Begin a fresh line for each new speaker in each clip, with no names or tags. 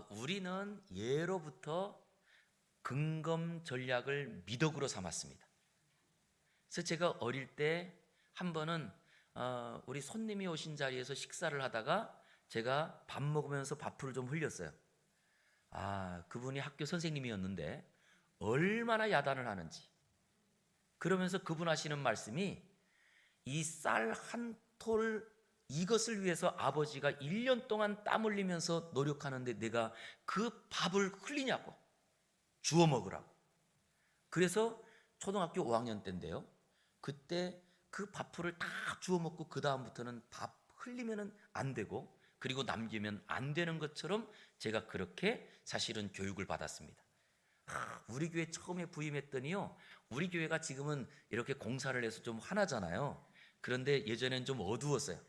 우리는 예로부터 근검 전략을 미덕으로 삼았습니다. 그래서 제가 어릴 때 한 번은 우리 손님이 오신 자리에서 식사를 하다가 제가 밥 먹으면서 밥풀을 좀 흘렸어요. 그분이 학교 선생님이었는데 얼마나 야단을 하는지. 그러면서 그분 하시는 말씀이, 이 쌀 한 톨 이것을 위해서 아버지가 1년 동안 땀 흘리면서 노력하는데 내가 그 밥을 흘리냐고, 주워 먹으라고. 그래서 초등학교 5학년 때인데요, 그때 그 밥풀을 다 주워 먹고 그 다음부터는 밥 흘리면 안 되고, 그리고 남기면 안 되는 것처럼 제가 그렇게 사실은 교육을 받았습니다. 우리 교회 처음에 부임했더니요, 우리 교회가 지금은 이렇게 공사를 해서 좀 환하잖아요. 그런데 예전엔 좀 어두웠어요.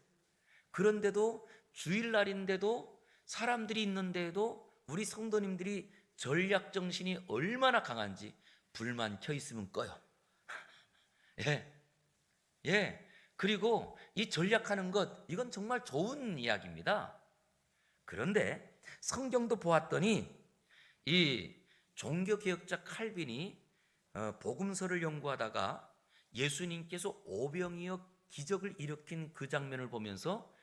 그런데도 주일날인데도 사람들이 있는데도 우리 성도님들이 전략 정신이 얼마나 강한지, 불만 켜 있으면 꺼요. 예. 그리고 이 전략하는 것, 이건 정말 좋은 이야기입니다. 그런데 성경도 보았더니 이 종교개혁자 칼빈이 복음서를 연구하다가 예수님께서 오병이어 기적을 일으킨 그 장면을 보면서,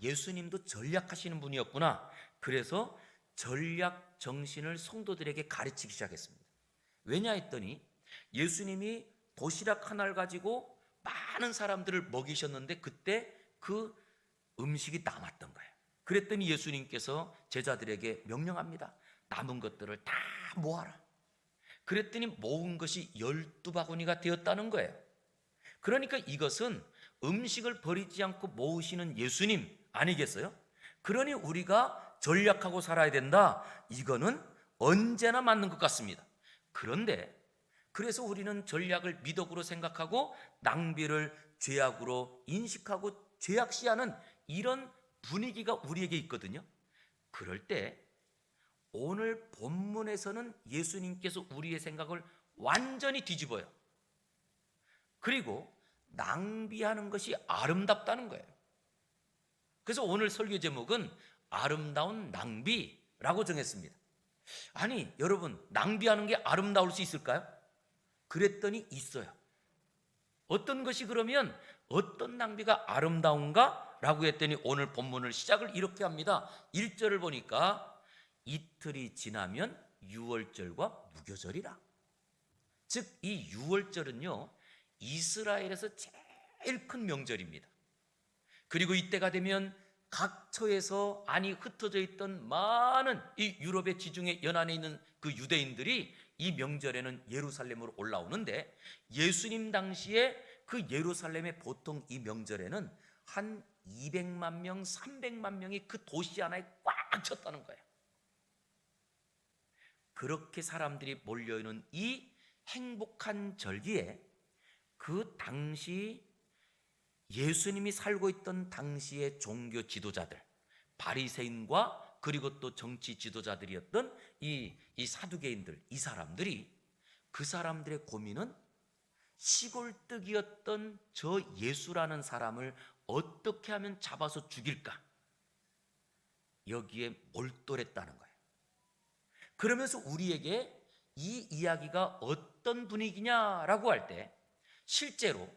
예수님도 전략하시는 분이었구나. 그래서 전략 정신을 성도들에게 가르치기 시작했습니다. 왜냐 했더니 예수님이 도시락 하나를 가지고 많은 사람들을 먹이셨는데 그때 그 음식이 남았던 거예요. 그랬더니 예수님께서 제자들에게 명령합니다. 남은 것들을 다 모아라. 그랬더니 모은 것이 12바구니가 되었다는 거예요. 그러니까 이것은 음식을 버리지 않고 모으시는 예수님 아니겠어요? 그러니 우리가 전략하고 살아야 된다. 이거는 언제나 맞는 것 같습니다. 그런데 그래서 우리는 전략을 미덕으로 생각하고 낭비를 죄악으로 인식하고 죄악시하는 이런 분위기가 우리에게 있거든요. 그럴 때 오늘 본문에서는 예수님께서 우리의 생각을 완전히 뒤집어요. 그리고 낭비하는 것이 아름답다는 거예요. 그래서 오늘 설교 제목은 아름다운 낭비라고 정했습니다. 아니, 여러분, 낭비하는 게 아름다울 수 있을까요? 그랬더니 있어요. 어떤 것이, 그러면 어떤 낭비가 아름다운가? 라고 했더니 오늘 본문을 시작을 이렇게 합니다. 1절을 보니까 이틀이 지나면 유월절과 무교절이라. 즉 이 유월절은요, 이스라엘에서 제일 큰 명절입니다. 그리고 이때가 되면 각 처에서 안이 흩어져 있던 많은 이 유럽의 지중해 연안에 있는 그 유대인들이 이 명절에는 예루살렘으로 올라오는데, 예수님 당시에 그 예루살렘의 보통 이 명절에는 한 200만 명, 300만 명이 그 도시 하나에 꽉 찼다는 거예요. 그렇게 사람들이 몰려있는 이 행복한 절기에 그 당시 예수님이 살고 있던 당시의 종교 지도자들, 바리새인과 그리고 또 정치 지도자들이었던 이 사두개인들, 이 사람들이, 그 사람들의 고민은 시골뜨기였던 저 예수라는 사람을 어떻게 하면 잡아서 죽일까, 여기에 몰두했다는 거예요. 그러면서 우리에게 이 이야기가 어떤 분위기냐라고 할 때, 실제로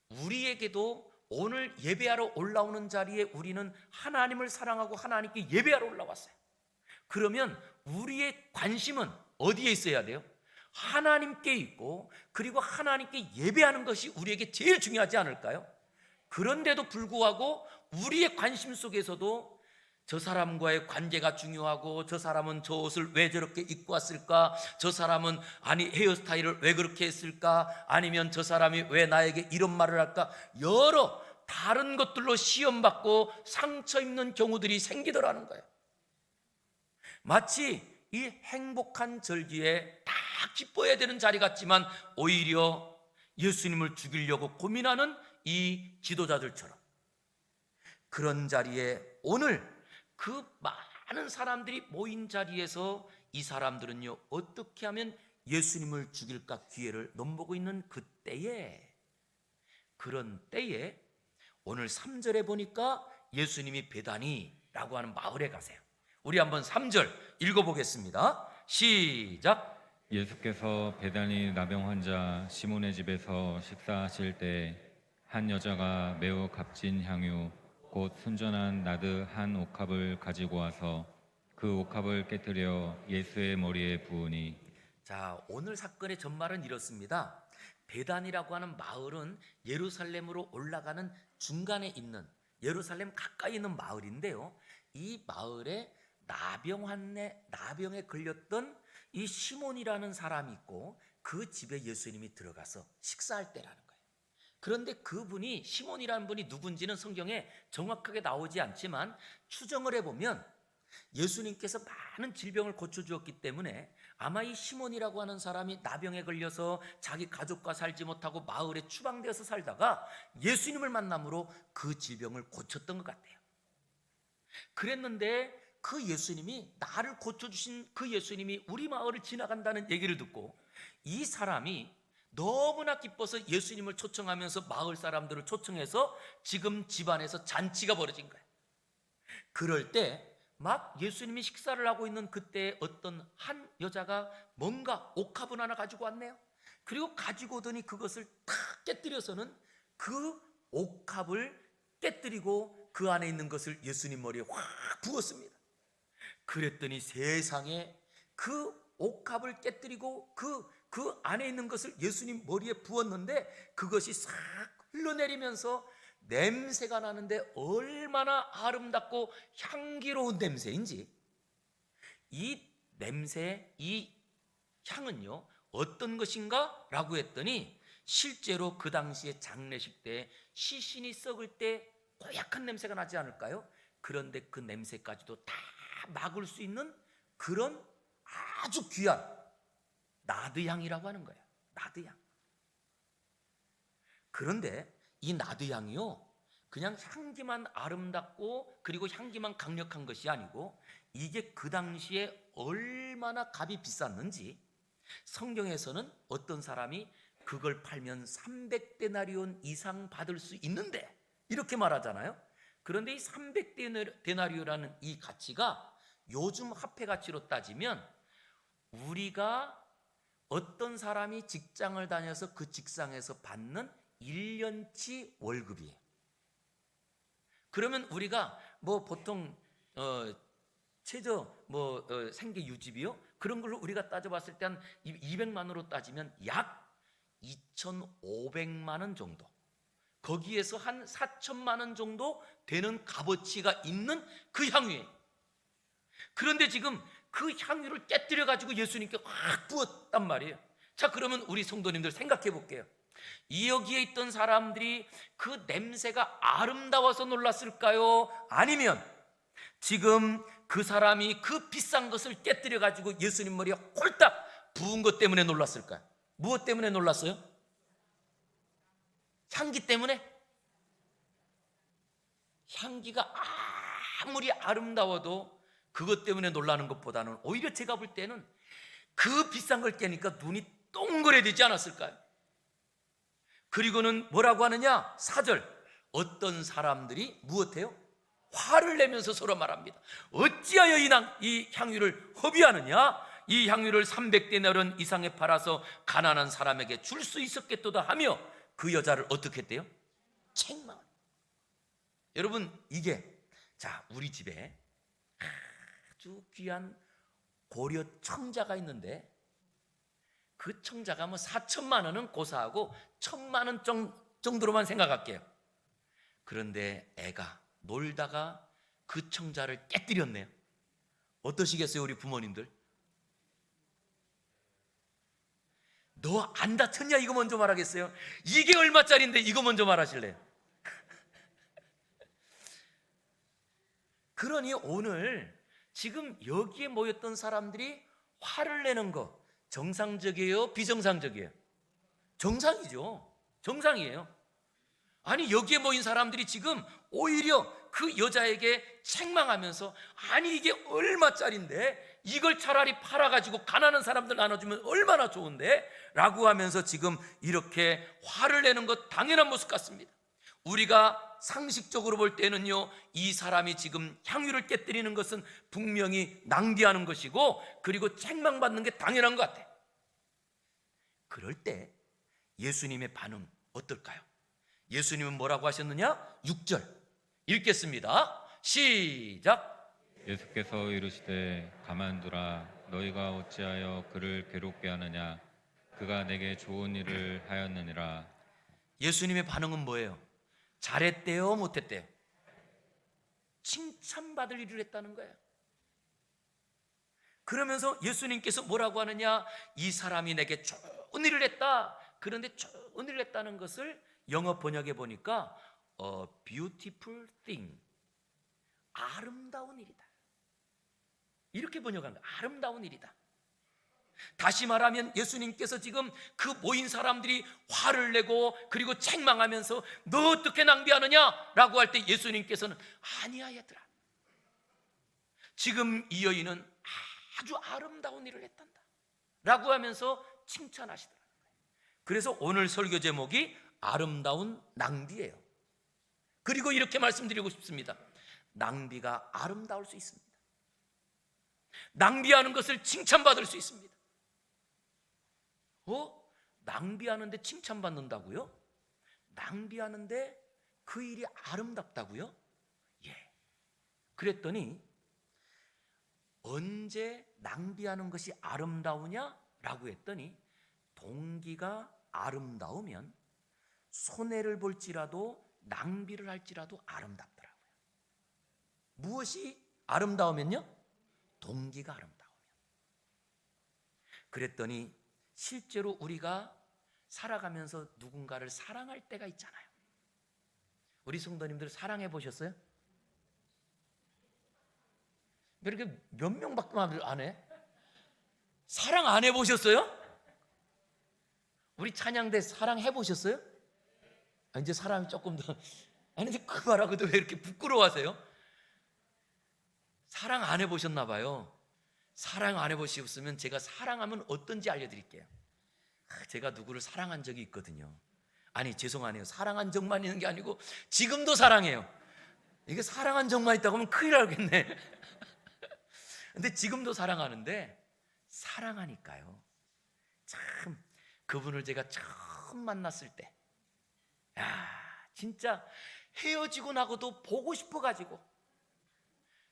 우리에게도 오늘 예배하러 올라오는 자리에 우리는 하나님을 사랑하고 하나님께 예배하러 올라왔어요. 그러면 우리의 관심은 어디에 있어야 돼요? 하나님께 있고, 그리고 하나님께 예배하는 것이 우리에게 제일 중요하지 않을까요? 그런데도 불구하고 우리의 관심 속에서도 저 사람과의 관계가 중요하고, 저 사람은 저 옷을 왜 저렇게 입고 왔을까, 저 사람은 헤어스타일을 왜 그렇게 했을까, 아니면 저 사람이 왜 나에게 이런 말을 할까, 여러 다른 것들로 시험받고 상처 입는 경우들이 생기더라는 거예요. 마치 이 행복한 절기에 다 기뻐해야 되는 자리 같지만 오히려 예수님을 죽이려고 고민하는 이 지도자들처럼, 그런 자리에 오늘 그 많은 사람들이 모인 자리에서 이 사람들은요, 어떻게 하면 예수님을 죽일까 기회를 넘보고 있는 그런 때에 오늘 3절에 보니까 예수님이 베다니라고 하는 마을에 가세요. 우리 한번 3절 읽어보겠습니다. 시작.
예수께서 베다니 나병 환자 시몬의 집에서 식사하실 때 한 여자가 매우 값진 향유 곧 순전한 나드 한 옥합을 가지고 와서 그 옥합을 깨뜨려 예수의 머리에 부으니.
자, 오늘 사건의 전말은 이렇습니다. 베단이라고 하는 마을은 예루살렘으로 올라가는 중간에 있는, 예루살렘 가까이 있는 마을인데요, 이 마을에 나병에 걸렸던 이 시몬이라는 사람이 있고 그 집에 예수님이 들어가서 식사할 때라는 거예요. 그런데 그분이, 시몬이라는 분이 누군지는 성경에 정확하게 나오지 않지만 추정을 해보면 예수님께서 많은 질병을 고쳐주었기 때문에 아마 이 시몬이라고 하는 사람이 나병에 걸려서 자기 가족과 살지 못하고 마을에 추방되어서 살다가 예수님을 만남으로 그 질병을 고쳤던 것 같아요. 그랬는데 그 예수님이, 나를 고쳐주신 그 예수님이 우리 마을을 지나간다는 얘기를 듣고 이 사람이 너무나 기뻐서 예수님을 초청하면서 마을 사람들을 초청해서 지금 집안에서 잔치가 벌어진 거예요. 그럴 때 막 예수님이 식사를 하고 있는 그때 어떤 한 여자가 뭔가 옥합을 하나 가지고 왔네요. 그리고 가지고 오더니 그것을 탁 깨뜨려서는 그 옥합을 깨뜨리고 그 안에 있는 것을 예수님 머리에 확 부었습니다. 그랬더니 세상에 그 옥합을 깨뜨리고 그 안에 있는 것을 예수님 머리에 부었는데 그것이 싹 흘러내리면서 냄새가 나는데 얼마나 아름답고 향기로운 냄새인지. 이 냄새, 이 향은요 어떤 것인가? 라고 했더니 실제로 그 당시에 장례식 때 시신이 썩을 때 고약한 냄새가 나지 않을까요? 그런데 그 냄새까지도 다 막을 수 있는 그런 아주 귀한 나드향이라고 하는 거예요. 나드향. 그런데 이 나드향이요 그냥 향기만 아름답고 그리고 향기만 강력한 것이 아니고 이게 그 당시에 얼마나 값이 비쌌는지 성경에서는 어떤 사람이 그걸 팔면 300데나리온 이상 받을 수 있는데 이렇게 말하잖아요. 그런데 이 300데나리온이라는 이 가치가 요즘 화폐 가치로 따지면 우리가 어떤 사람이 직장을 다녀서 그 직장에서 받는 1년치 월급이에요. 그러면 우리가 뭐 보통 최저 생계 유지비요? 그런 걸로 우리가 따져봤을 때 한 200만 원으로 따지면 약 2,500만 원 정도, 거기에서 한 4천만 원 정도 되는 값어치가 있는 그 향유예요. 그런데 지금 그 향유를 깨뜨려 가지고 예수님께 확 부었단 말이에요. 자, 그러면 우리 성도님들 생각해 볼게요. 이 여기에 있던 사람들이 그 냄새가 아름다워서 놀랐을까요? 아니면 지금 그 사람이 그 비싼 것을 깨뜨려 가지고 예수님 머리에 홀딱 부은 것 때문에 놀랐을까요? 무엇 때문에 놀랐어요? 향기 때문에? 향기가 아무리 아름다워도 그것 때문에 놀라는 것보다는 오히려 제가 볼 때는 그 비싼 걸 깨니까 눈이 동그래지지 않았을까요? 그리고는 뭐라고 하느냐? 4절, 어떤 사람들이 무엇해요? 화를 내면서 서로 말합니다. 어찌하여 이 향유를 허비하느냐? 이 향유를 300데나리온 이상에 팔아서 가난한 사람에게 줄 수 있었겠도다 하며 그 여자를 어떻게 했대요? 책망. 여러분, 이게 자, 우리 집에 아주 귀한 고려 청자가 있는데 그 청자가 4천만 원은 고사하고 1,000만 원 정도로만 생각할게요. 그런데 애가 놀다가 그 청자를 깨뜨렸네요. 어떠시겠어요, 우리 부모님들? 너 안 다쳤냐? 이거 먼저 말하겠어요? 이게 얼마짜리인데 이거 먼저 말하실래요? 그러니 오늘 지금 여기에 모였던 사람들이 화를 내는 거 정상적이에요? 비정상적이에요? 정상이죠. 정상이에요. 아니, 여기에 모인 사람들이 지금 오히려 그 여자에게 책망하면서 아니 이게 얼마짜린데 이걸 차라리 팔아가지고 가난한 사람들 나눠주면 얼마나 좋은데? 라고 하면서 지금 이렇게 화를 내는 것 당연한 모습 같습니다. 우리가 상식적으로 볼 때는요, 이 사람이 지금 향유를 깨뜨리는 것은 분명히 낭비하는 것이고, 그리고 책망받는 게 당연한 것 같아. 그럴 때 예수님의 반응 어떨까요? 예수님은 뭐라고 하셨느냐? 6절 읽겠습니다. 시작.
예수께서 이르시되 가만두라. 너희가 어찌하여 그를 괴롭게 하느냐? 그가 내게 좋은 일을 하였느니라.
예수님의 반응은 뭐예요? 잘했대요, 못했대요? 칭찬받을 일을 했다는 거예요. 그러면서 예수님께서 뭐라고 하느냐? 이 사람이 내게 좋은 일을 했다. 그런데 좋은 일을 했다는 것을 영어 번역해 보니까 a beautiful thing, 아름다운 일이다, 이렇게 번역한 거예요. 아름다운 일이다. 다시 말하면 예수님께서 지금 그 모인 사람들이 화를 내고 그리고 책망하면서 너 어떻게 낭비하느냐라고 할 때 예수님께서는 아니야 얘들아, 지금 이 여인은 아주 아름다운 일을 했단다 라고 하면서 칭찬하시더라고요. 그래서 오늘 설교 제목이 아름다운 낭비예요. 그리고 이렇게 말씀드리고 싶습니다. 낭비가 아름다울 수 있습니다. 낭비하는 것을 칭찬받을 수 있습니다. 낭비하는데 칭찬받는다고요? 낭비하는데 그 일이 아름답다고요? 예. 그랬더니 언제 낭비하는 것이 아름다우냐라고 했더니 동기가 아름다우면 손해를 볼지라도 낭비를 할지라도 아름답더라고요. 무엇이 아름다우면요? 동기가 아름다우면. 그랬더니 실제로 우리가 살아가면서 누군가를 사랑할 때가 있잖아요. 우리 성도님들 사랑해 보셨어요? 왜 이렇게 몇 명밖에 안 해? 사랑 안 해보셨어요? 우리 찬양대 사랑해 보셨어요? 이제 사람이 조금 더. 아니 근데 그 말하고도 왜 이렇게 부끄러워하세요? 사랑 안 해보셨나 봐요. 사랑 안 해보셨으면 제가 사랑하면 어떤지 알려드릴게요. 제가 누구를 사랑한 적이 있거든요. 아니 죄송하네요, 사랑한 적만 있는 게 아니고 지금도 사랑해요. 이게 사랑한 적만 있다고 하면 큰일 나겠네. 근데 지금도 사랑하는데, 사랑하니까요, 참 그분을 제가 처음 만났을 때 진짜 헤어지고 나고도 보고 싶어가지고,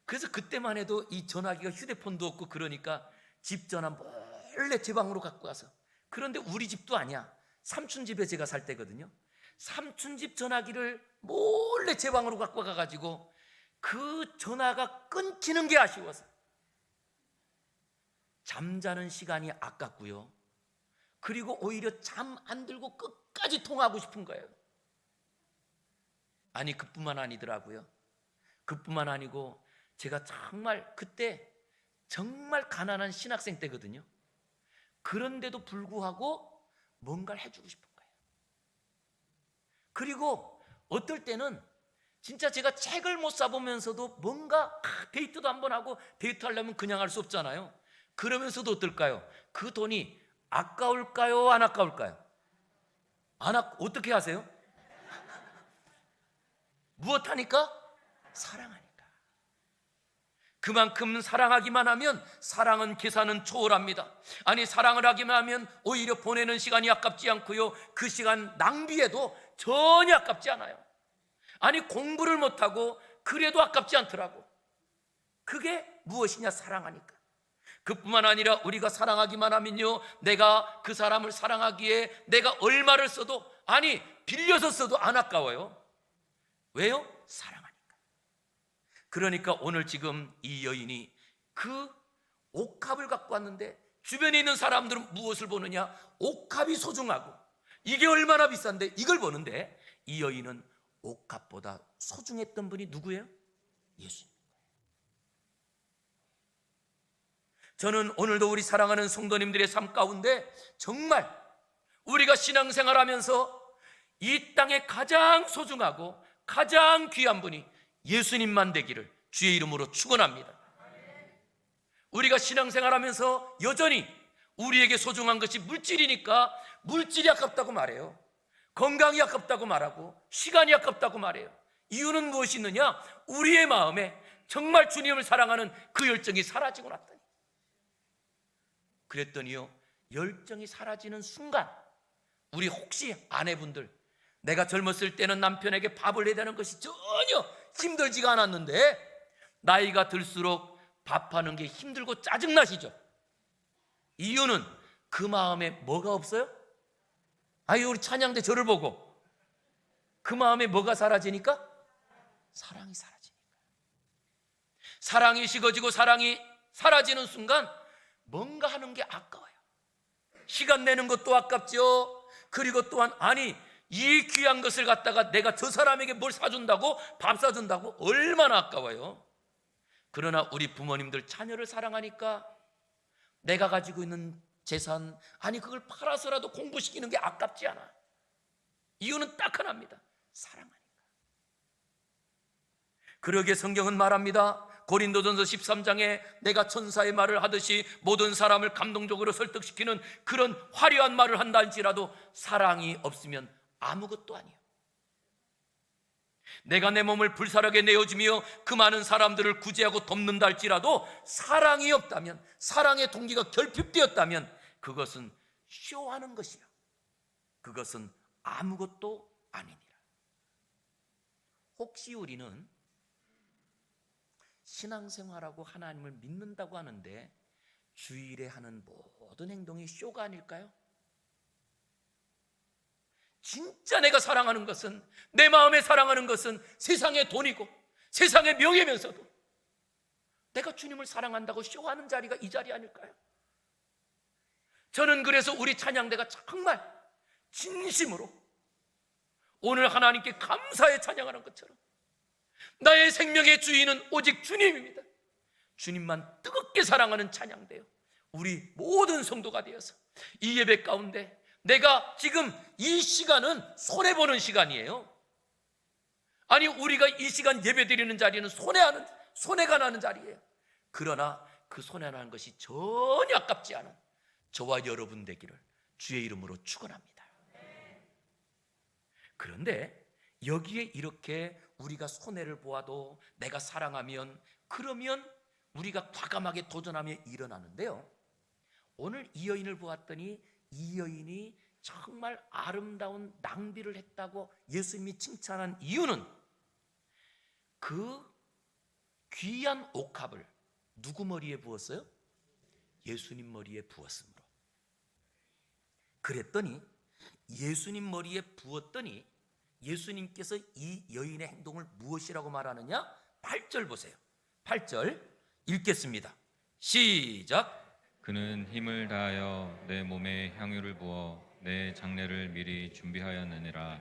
그래서 그때만 해도 이 전화기가 휴대폰도 없고 그러니까 집 전화 몰래 제 방으로 갖고 가서, 그런데 우리 집도 아니야, 삼촌 집에 제가 살 때거든요. 삼촌 집 전화기를 몰래 제 방으로 갖고 가가지고 그 전화가 끊기는 게 아쉬워서 잠자는 시간이 아깝고요, 그리고 오히려 잠 안 들고 끝까지 통화하고 싶은 거예요. 아니 그뿐만 아니더라고요. 그뿐만 아니고 제가 정말 그때 정말 가난한 신학생 때거든요. 그런데도 불구하고 뭔가를 해주고 싶은 거예요. 그리고 어떨 때는 진짜 제가 책을 못 사보면서도 뭔가 데이트도 한번 하고, 데이트하려면 그냥 할 수 없잖아요. 그러면서도 어떨까요? 그 돈이 아까울까요? 안 아까울까요? 어떻게 하세요? 무엇하니까? 사랑하니까. 그만큼 사랑하기만 하면 사랑은 계산은 초월합니다. 아니 사랑을 하기만 하면 오히려 보내는 시간이 아깝지 않고요, 그 시간 낭비해도 전혀 아깝지 않아요. 아니 공부를 못하고 그래도 아깝지 않더라고. 그게 무엇이냐? 사랑하니까. 그뿐만 아니라 우리가 사랑하기만 하면요, 내가 그 사람을 사랑하기에 내가 얼마를 써도, 아니 빌려서 써도 안 아까워요. 왜요? 사랑하니까. 그러니까 오늘 지금 이 여인이 그 옥합을 갖고 왔는데 주변에 있는 사람들은 무엇을 보느냐? 옥합이 소중하고 이게 얼마나 비싼데 이걸 보는데, 이 여인은 옥합보다 소중했던 분이 누구예요? 예수님. 저는 오늘도 우리 사랑하는 성도님들의 삶 가운데 정말 우리가 신앙생활하면서 이 땅에 가장 소중하고 가장 귀한 분이 예수님만 되기를 주의 이름으로 축원합니다. 우리가 신앙생활하면서 여전히 우리에게 소중한 것이 물질이니까 물질이 아깝다고 말해요. 건강이 아깝다고 말하고 시간이 아깝다고 말해요. 이유는 무엇이 있느냐? 우리의 마음에 정말 주님을 사랑하는 그 열정이 사라지고 났더니, 그랬더니요, 열정이 사라지는 순간 우리 혹시 아내분들, 내가 젊었을 때는 남편에게 밥을 해야 되는 것이 전혀 힘들지가 않았는데 나이가 들수록 밥하는 게 힘들고 짜증나시죠? 이유는 그 마음에 뭐가 없어요? 아유, 우리 찬양대 저를 보고, 그 마음에 뭐가 사라지니까? 사랑이 사라지니까. 사랑이 식어지고 사랑이 사라지는 순간 뭔가 하는 게 아까워요. 시간 내는 것도 아깝죠. 그리고 또한, 아니, 이 귀한 것을 갖다가 내가 저 사람에게 뭘 사준다고, 밥 사준다고, 얼마나 아까워요. 그러나 우리 부모님들 자녀를 사랑하니까 내가 가지고 있는 재산, 아니 그걸 팔아서라도 공부시키는 게 아깝지 않아. 이유는 딱 하나입니다. 사랑하니까. 그러기에 성경은 말합니다. 고린도전서 13장에 내가 천사의 말을 하듯이 모든 사람을 감동적으로 설득시키는 그런 화려한 말을 한다 할지라도 사랑이 없으면 아무것도 아니에요. 내가 내 몸을 불사르게 내어주며 그 많은 사람들을 구제하고 돕는다 할지라도 사랑이 없다면, 사랑의 동기가 결핍되었다면 그것은 쇼하는 것이요, 그것은 아무것도 아니니라. 혹시 우리는 신앙생활하고 하나님을 믿는다고 하는데 주일에 하는 모든 행동이 쇼가 아닐까요? 진짜 내가 사랑하는 것은, 내 마음에 사랑하는 것은 세상의 돈이고 세상의 명예면서도 내가 주님을 사랑한다고 쇼하는 자리가 이 자리 아닐까요? 저는 그래서 우리 찬양대가 정말 진심으로 오늘 하나님께 감사의 찬양하는 것처럼 나의 생명의 주인은 오직 주님입니다. 주님만 뜨겁게 사랑하는 찬양대요, 우리 모든 성도가 되어서 이 예배 가운데 내가 지금 이 시간은 손해보는 시간이에요. 아니, 우리가 이 시간 예배 드리는 자리는 손해가 나는 자리예요. 그러나 그 손해나는 것이 전혀 아깝지 않은 저와 여러분 되기를 주의 이름으로 축원합니다. 그런데 여기에 이렇게 우리가 손해를 보아도 내가 사랑하면, 그러면 우리가 과감하게 도전하며 일어나는데요, 오늘 이 여인을 보았더니 이 여인이 정말 아름다운 낭비를 했다고 예수님이 칭찬한 이유는 그 귀한 옥합을 누구 머리에 부었어요? 예수님 머리에 부었으므로. 그랬더니 예수님 머리에 부었더니 예수님께서 이 여인의 행동을 무엇이라고 말하느냐? 8절 보세요. 8절 읽겠습니다. 시작.
그는 힘을 다하여 내 몸에 향유를 부어 내 장례를 미리 준비하였느니라.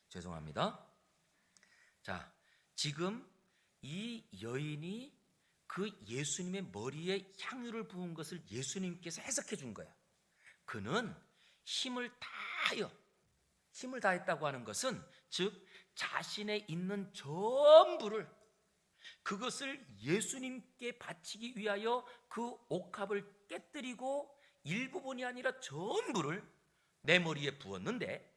죄송합니다. 자, 지금 이 여인이 그 예수님의 머리에 향유를 부은 것을 예수님께서 해석해 준 거야. 그는 힘을 다했다고 하는 것은, 즉 자신의 있는 전부를, 그것을 예수님께 바치기 위하여 그 옥합을 깨뜨리고 일부분이 아니라 전부를 내 머리에 부었는데,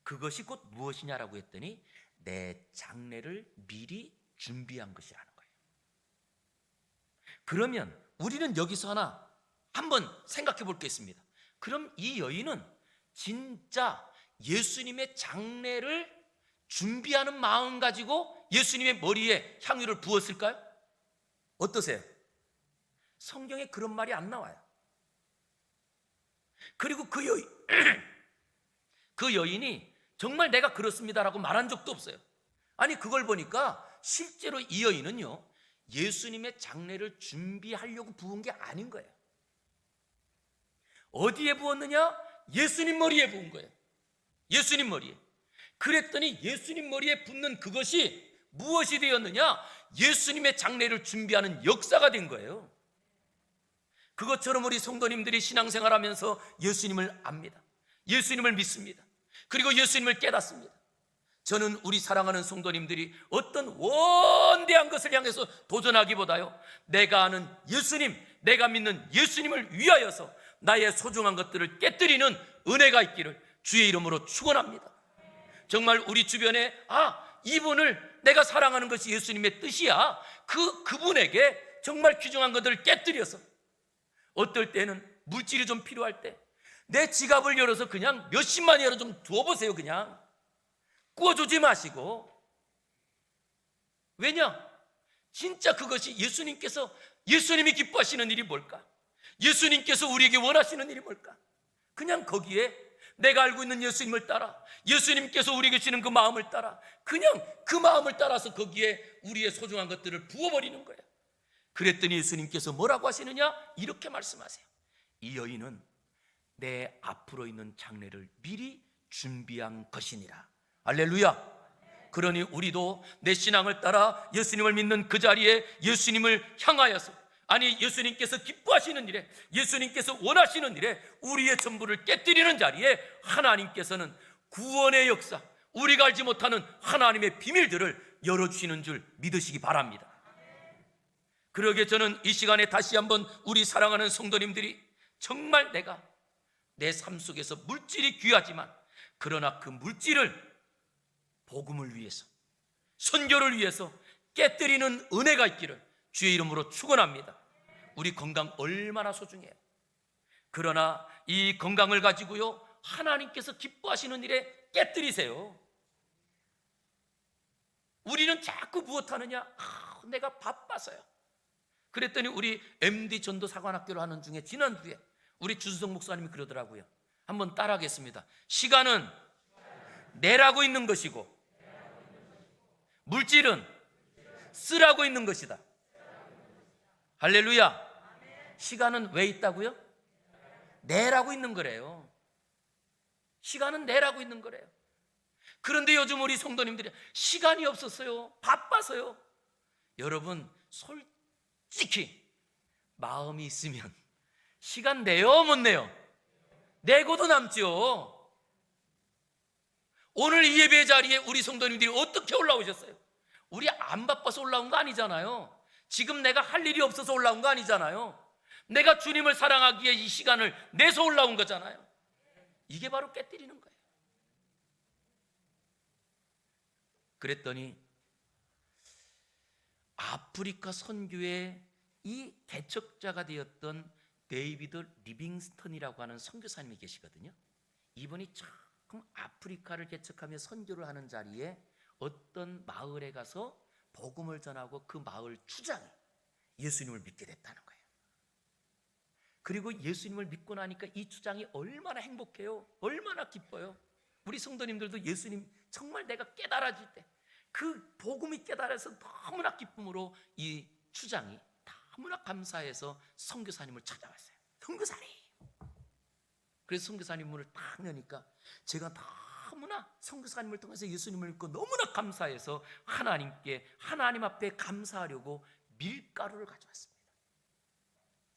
그것이 곧 무엇이냐라고 했더니 내 장례를 미리 준비한 것이라는 거예요. 그러면 우리는 여기서 하나 한번 생각해 볼 게 있습니다. 그럼 이 여인은 진짜 예수님의 장례를 준비하는 마음 가지고 예수님의 머리에 향유를 부었을까요? 어떠세요? 성경에 그런 말이 안 나와요. 그리고 그 여인이 정말 내가 그렇습니다라고 말한 적도 없어요. 아니, 그걸 보니까 실제로 이 여인은요, 예수님의 장례를 준비하려고 부은 게 아닌 거예요. 어디에 부었느냐? 예수님 머리에 부은 거예요. 예수님 머리에. 그랬더니 예수님 머리에 붓는 그것이 무엇이 되었느냐? 예수님의 장례를 준비하는 역사가 된 거예요. 그것처럼 우리 성도님들이 신앙생활하면서 예수님을 압니다. 예수님을 믿습니다. 그리고 예수님을 깨닫습니다. 저는 우리 사랑하는 성도님들이 어떤 원대한 것을 향해서 도전하기보다요, 내가 아는 예수님, 내가 믿는 예수님을 위하여서 나의 소중한 것들을 깨뜨리는 은혜가 있기를 주의 이름으로 축원합니다. 정말 우리 주변에 이분을 내가 사랑하는 것이 예수님의 뜻이야, 그분에게 정말 귀중한 것들을 깨뜨려서, 어떨 때는 물질이 좀 필요할 때 내 지갑을 열어서 그냥 몇십만이라도 좀 두어보세요. 그냥 꾸어주지 마시고. 왜냐? 진짜 그것이 예수님이 기뻐하시는 일이 뭘까? 예수님께서 우리에게 원하시는 일이 뭘까? 그냥 거기에 내가 알고 있는 예수님을 따라, 예수님께서 우리에게 주시는 그 마음을 따라, 그냥 그 마음을 따라서 거기에 우리의 소중한 것들을 부어버리는 거예요. 그랬더니 예수님께서 뭐라고 하시느냐? 이렇게 말씀하세요. 이 여인은 내 앞으로 있는 장례를 미리 준비한 것이니라. 할렐루야. 그러니 우리도 내 신앙을 따라 예수님을 믿는 그 자리에 예수님을 향하여서, 아니 예수님께서 기뻐하시는 일에, 예수님께서 원하시는 일에 우리의 전부를 깨뜨리는 자리에 하나님께서는 구원의 역사, 우리가 알지 못하는 하나님의 비밀들을 열어주시는 줄 믿으시기 바랍니다. 그러기에 저는 이 시간에 다시 한번 우리 사랑하는 성도님들이 정말 내가 내 삶 속에서 물질이 귀하지만, 그러나 그 물질을 복음을 위해서, 선교를 위해서 깨뜨리는 은혜가 있기를 주의 이름으로 축원합니다. 우리 건강 얼마나 소중해요. 그러나 이 건강을 가지고요, 하나님께서 기뻐하시는 일에 깨뜨리세요. 우리는 자꾸 무엇하느냐? 내가 바빠서요. 그랬더니 우리 MD 전도사관학교를 하는 중에 지난주에 우리 주수성 목사님이 그러더라고요. 한번 따라하겠습니다. 시간은 내라고 있는 것이고 물질은 쓰라고 있는 것이다. 할렐루야. 시간은 왜 있다고요? 내라고 있는 거래요. 시간은 내라고 있는 거래요. 그런데 요즘 우리 성도님들이 시간이 없었어요. 바빠서요. 여러분, 솔직히 마음이 있으면 시간 내요, 못 내요? 내고도 남죠. 오늘 이 예배 자리에 우리 성도님들이 어떻게 올라오셨어요? 우리 안 바빠서 올라온 거 아니잖아요. 지금 내가 할 일이 없어서 올라온 거 아니잖아요. 내가 주님을 사랑하기에 이 시간을 내서 올라온 거잖아요. 이게 바로 깨뜨리는 거예요. 그랬더니 아프리카 선교의 이 개척자가 되었던 데이비드 리빙스턴이라고 하는 선교사님이 계시거든요. 이분이 처음 아프리카를 개척하며 선교를 하는 자리에 어떤 마을에 가서 복음을 전하고 그 마을 추장이 예수님을 믿게 됐다는 거예요. 그리고 예수님을 믿고 나니까 이 추장이 얼마나 행복해요. 얼마나 기뻐요. 우리 성도님들도 예수님 정말 내가 깨달아질 때 그 복음이 깨달아서 너무나 기쁨으로 이 추장이 너무나 감사해서 선교사님을 찾아왔어요. 선교사님. 그래서 선교사님 문을 딱 여니까 제가 너무나 선교사님을 통해서 예수님을 믿고 너무나 감사해서 하나님 앞에 감사하려고 밀가루를 가져왔습니다.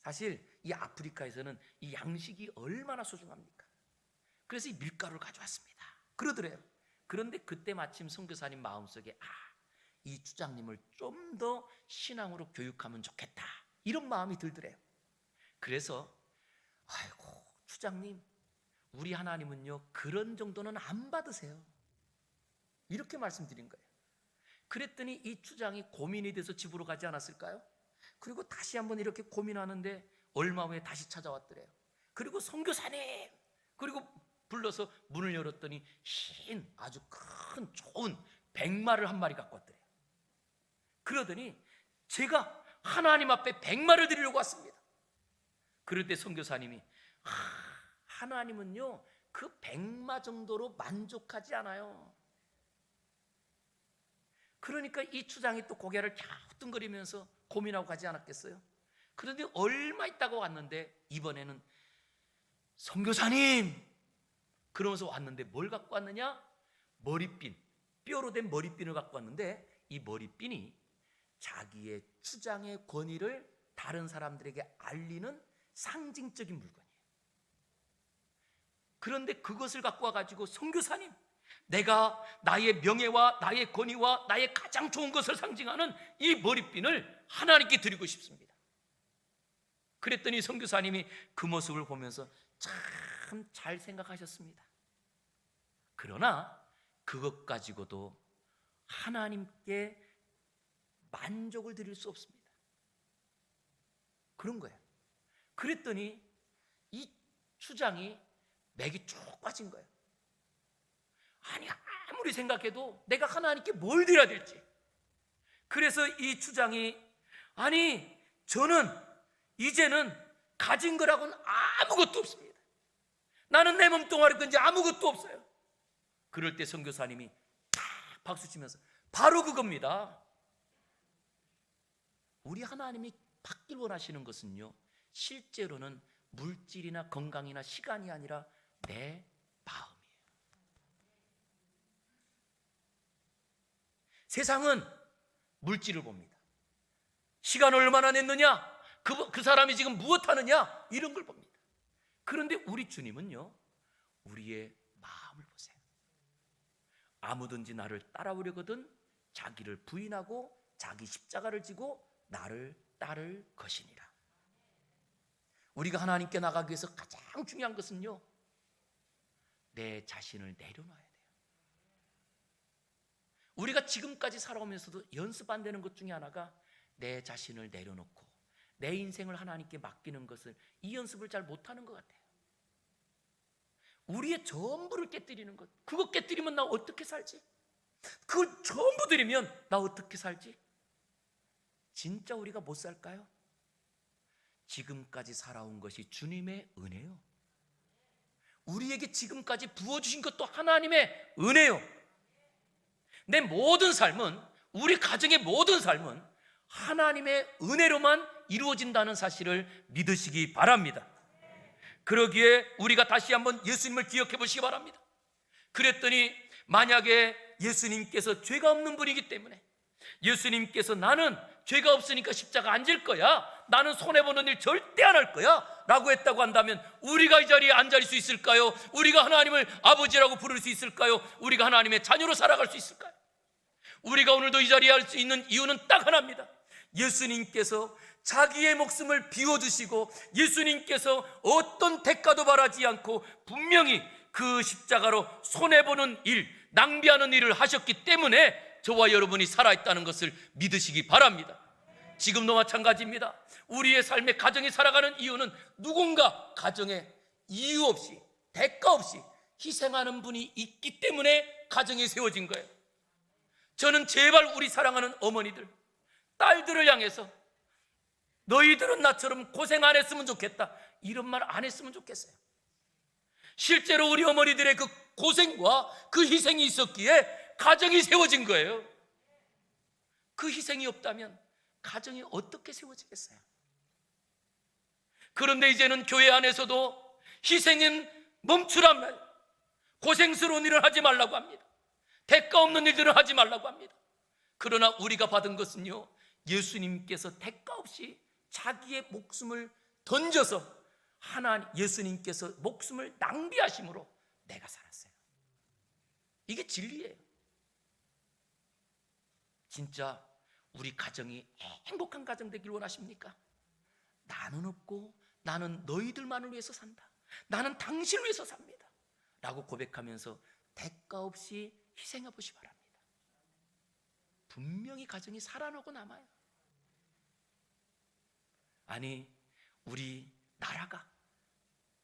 사실 이 아프리카에서는 이 양식이 얼마나 소중합니까? 그래서 이 밀가루를 가져왔습니다. 그러더래요. 그런데 그때 마침 선교사님 마음속에 이 추장님을 좀 더 신앙으로 교육하면 좋겠다, 이런 마음이 들더래요. 그래서 아이고 추장님, 우리 하나님은요 그런 정도는 안 받으세요, 이렇게 말씀드린 거예요. 그랬더니 이 추장이 고민이 돼서 집으로 가지 않았을까요? 그리고 다시 한번 이렇게 고민하는데 얼마 후에 다시 찾아왔더래요. 그리고 선교사님, 그리고 불러서 문을 열었더니 흰 아주 큰 좋은 백마를 한 마리 갖고 왔더래요. 그러더니 제가 하나님 앞에 백마를 드리려고 왔습니다. 그럴 때 선교사님이 하나님은요 그 백마 정도로 만족하지 않아요. 그러니까 이 추장이 또 고개를 갸우뚱거리면서 고민하고 가지 않았겠어요? 그런데 얼마 있다가 왔는데 이번에는 선교사님 그러면서 왔는데 뭘 갖고 왔느냐? 머리핀, 뼈로 된 머리핀을 갖고 왔는데 이 머리핀이 자기의 추장의 권위를 다른 사람들에게 알리는 상징적인 물건이에요. 그런데 그것을 갖고 와가지고 선교사님, 내가 나의 명예와 나의 권위와 나의 가장 좋은 것을 상징하는 이 머리핀을 하나님께 드리고 싶습니다. 그랬더니 선교사님이 그 모습을 보면서 참 잘 생각하셨습니다. 그러나 그것 가지고도 하나님께 만족을 드릴 수 없습니다. 그런 거예요. 그랬더니 이 추장이 맥이 쭉 빠진 거예요. 아니, 아무리 생각해도 내가 하나님께 뭘 드려야 될지. 그래서 이 추장이, 아니, 저는 이제는 가진 거라고는 아무것도 없습니다. 나는 내 몸뚱아리 건지 아무것도 없어요. 그럴 때 선교사님이 탁 박수 치면서, 바로 그겁니다. 우리 하나님이 받길 원하시는 것은요, 실제로는 물질이나 건강이나 시간이 아니라 내 마음이에요. 세상은 물질을 봅니다. 시간을 얼마나 냈느냐, 그 사람이 지금 무엇 하느냐, 이런 걸 봅니다. 그런데 우리 주님은요, 우리의 마음을 보세요. 아무든지 나를 따라오려거든 자기를 부인하고 자기 십자가를 지고 나를 따를 것이니라. 우리가 하나님께 나가기 위해서 가장 중요한 것은요, 내 자신을 내려놔야 돼요. 우리가 지금까지 살아오면서도 연습 안 되는 것 중에 하나가 내 자신을 내려놓고 내 인생을 하나님께 맡기는 것을, 이 연습을 잘 못하는 것 같아요. 우리의 전부를 깨뜨리는 것, 그거 깨뜨리면 나 어떻게 살지? 그걸 전부 드리면 나 어떻게 살지? 진짜 우리가 못 살까요? 지금까지 살아온 것이 주님의 은혜요. 우리에게 지금까지 부어주신 것도 하나님의 은혜요. 내 모든 삶은, 우리 가정의 모든 삶은 하나님의 은혜로만 이루어진다는 사실을 믿으시기 바랍니다. 그러기에 우리가 다시 한번 예수님을 기억해 보시기 바랍니다. 그랬더니 만약에 예수님께서 죄가 없는 분이기 때문에, 예수님께서 나는 죄가 없으니까 십자가 안 질 거야, 나는 손해보는 일 절대 안 할 거야 라고 했다고 한다면 우리가 이 자리에 앉을 수 있을까요? 우리가 하나님을 아버지라고 부를 수 있을까요? 우리가 하나님의 자녀로 살아갈 수 있을까요? 우리가 오늘도 이 자리에 할 수 있는 이유는 딱 하나입니다. 예수님께서 자기의 목숨을 비워주시고, 예수님께서 어떤 대가도 바라지 않고 분명히 그 십자가로 손해보는 일, 낭비하는 일을 하셨기 때문에 저와 여러분이 살아있다는 것을 믿으시기 바랍니다. 지금도 마찬가지입니다. 우리의 삶의 가정이 살아가는 이유는 누군가 가정에 이유 없이, 대가 없이 희생하는 분이 있기 때문에 가정이 세워진 거예요. 저는 제발 우리 사랑하는 어머니들, 딸들을 향해서 너희들은 나처럼 고생 안 했으면 좋겠다, 이런 말 안 했으면 좋겠어요. 실제로 우리 어머니들의 그 고생과 그 희생이 있었기에 가정이 세워진 거예요. 그 희생이 없다면 가정이 어떻게 세워지겠어요? 그런데 이제는 교회 안에서도 희생은 멈추란 말, 고생스러운 일을 하지 말라고 합니다. 대가 없는 일들을 하지 말라고 합니다. 그러나 우리가 받은 것은요, 예수님께서 대가 없이 자기의 목숨을 던져서 예수님께서 목숨을 낭비하심으로 내가 살았어요. 이게 진리예요. 진짜 우리 가정이 행복한 가정 되길 원하십니까? 나는 없고 나는 너희들만을 위해서 산다, 나는 당신을 위해서 삽니다 라고 고백하면서 대가 없이 희생해 보시기 바랍니다. 분명히 가정이 살아나고 남아요. 아니, 우리 나라가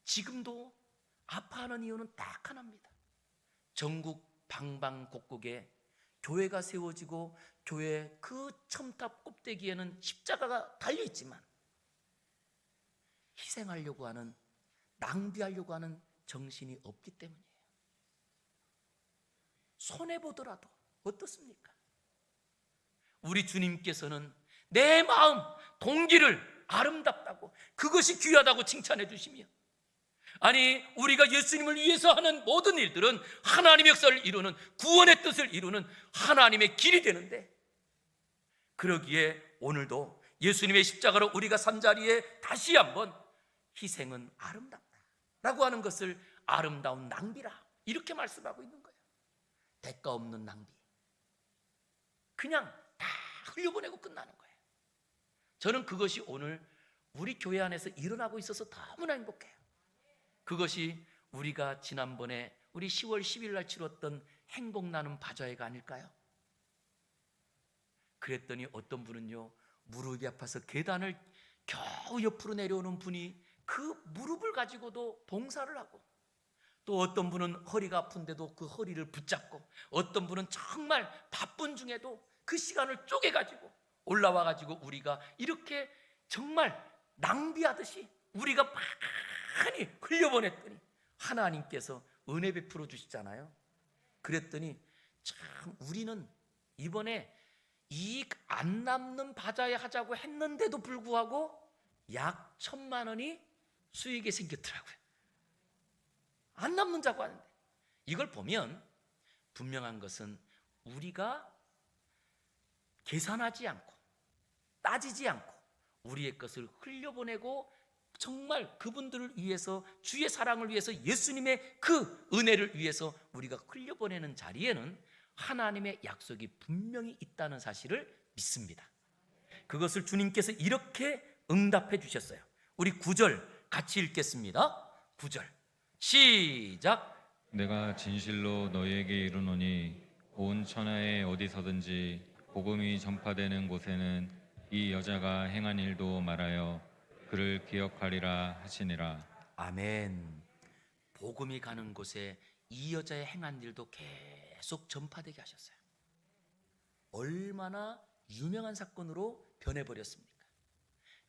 지금도 아파하는 이유는 딱 하나입니다. 전국 방방곡곡에 교회가 세워지고 교회 그 첨탑 꼭대기에는 십자가가 달려있지만 희생하려고 하는, 낭비하려고 하는 정신이 없기 때문이에요. 손해보더라도 어떻습니까? 우리 주님께서는 내 마음, 동기를 아름답다고, 그것이 귀하다고 칭찬해 주시며, 아니, 우리가 예수님을 위해서 하는 모든 일들은 하나님의 역사를 이루는, 구원의 뜻을 이루는 하나님의 길이 되는데, 그러기에 오늘도 예수님의 십자가로 우리가 산 자리에 다시 한번 희생은 아름답다 라고 하는 것을 아름다운 낭비라, 이렇게 말씀하고 있는 거예요. 대가 없는 낭비, 그냥 다 흘려보내고 끝나는 거예요. 저는 그것이 오늘 우리 교회 안에서 일어나고 있어서 너무나 행복해요. 그것이 우리가 지난번에 우리 10월 10일 날 치렀던 행복 나눔 바자회가 아닐까요? 그랬더니 어떤 분은요, 무릎이 아파서 계단을 겨우 옆으로 내려오는 분이 그 무릎을 가지고도 봉사를 하고, 또 어떤 분은 허리가 아픈데도 그 허리를 붙잡고, 어떤 분은 정말 바쁜 중에도 그 시간을 쪼개가지고 올라와가지고 우리가 이렇게 정말 낭비하듯이 우리가 많이 흘려보냈더니 하나님께서 은혜 베풀어 주시잖아요. 그랬더니 참 우리는 이번에 이익 안 남는 바자회 하자고 했는데도 불구하고 약 1,000만 원이 수익이 생겼더라고요. 안 남는다고 하는데, 이걸 보면 분명한 것은 우리가 계산하지 않고 따지지 않고 우리의 것을 흘려보내고 정말 그분들을 위해서, 주의 사랑을 위해서, 예수님의 그 은혜를 위해서 우리가 흘려보내는 자리에는 하나님의 약속이 분명히 있다는 사실을 믿습니다. 그것을 주님께서 이렇게 응답해 주셨어요. 우리 9절 같이 읽겠습니다. 9절 시작.
내가 진실로 너희에게 이르노니 온 천하에 어디서든지 복음이 전파되는 곳에는 이 여자가 행한 일도 말하여 그를 기억하리라 하시니라.
아멘. 복음이 가는 곳에 이 여자의 행한 일도 계속 전파되게 하셨어요. 얼마나 유명한 사건으로 변해버렸습니까?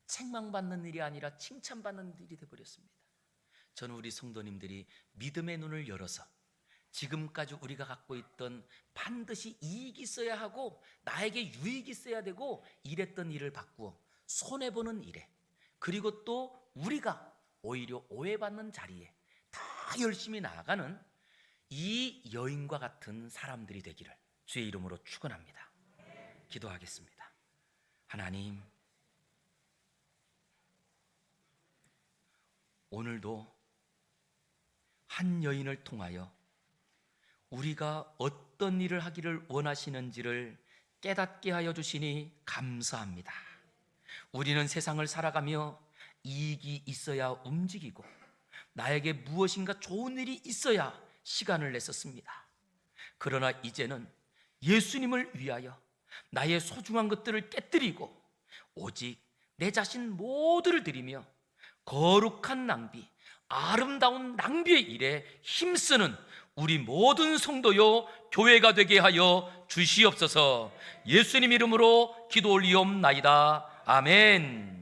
책망받는 일이 아니라 칭찬받는 일이 되어버렸습니다. 저는 우리 성도님들이 믿음의 눈을 열어서 지금까지 우리가 갖고 있던 반드시 이익이 있어야 하고 나에게 유익이 있어야 되고 이랬던 일을 바꾸어 손해보는 일에, 그리고 또 우리가 오히려 오해받는 자리에 다 열심히 나아가는 이 여인과 같은 사람들이 되기를 주의 이름으로 축원합니다. 기도하겠습니다. 하나님, 오늘도 한 여인을 통하여 우리가 어떤 일을 하기를 원하시는지를 깨닫게 하여 주시니 감사합니다. 우리는 세상을 살아가며 이익이 있어야 움직이고 나에게 무엇인가 좋은 일이 있어야 시간을 냈었습니다. 그러나 이제는 예수님을 위하여 나의 소중한 것들을 깨뜨리고 오직 내 자신 모두를 드리며 거룩한 낭비, 아름다운 낭비의 일에 힘쓰는 우리 모든 성도요 교회가 되게 하여 주시옵소서. 예수님 이름으로 기도 올리옵나이다. 아멘.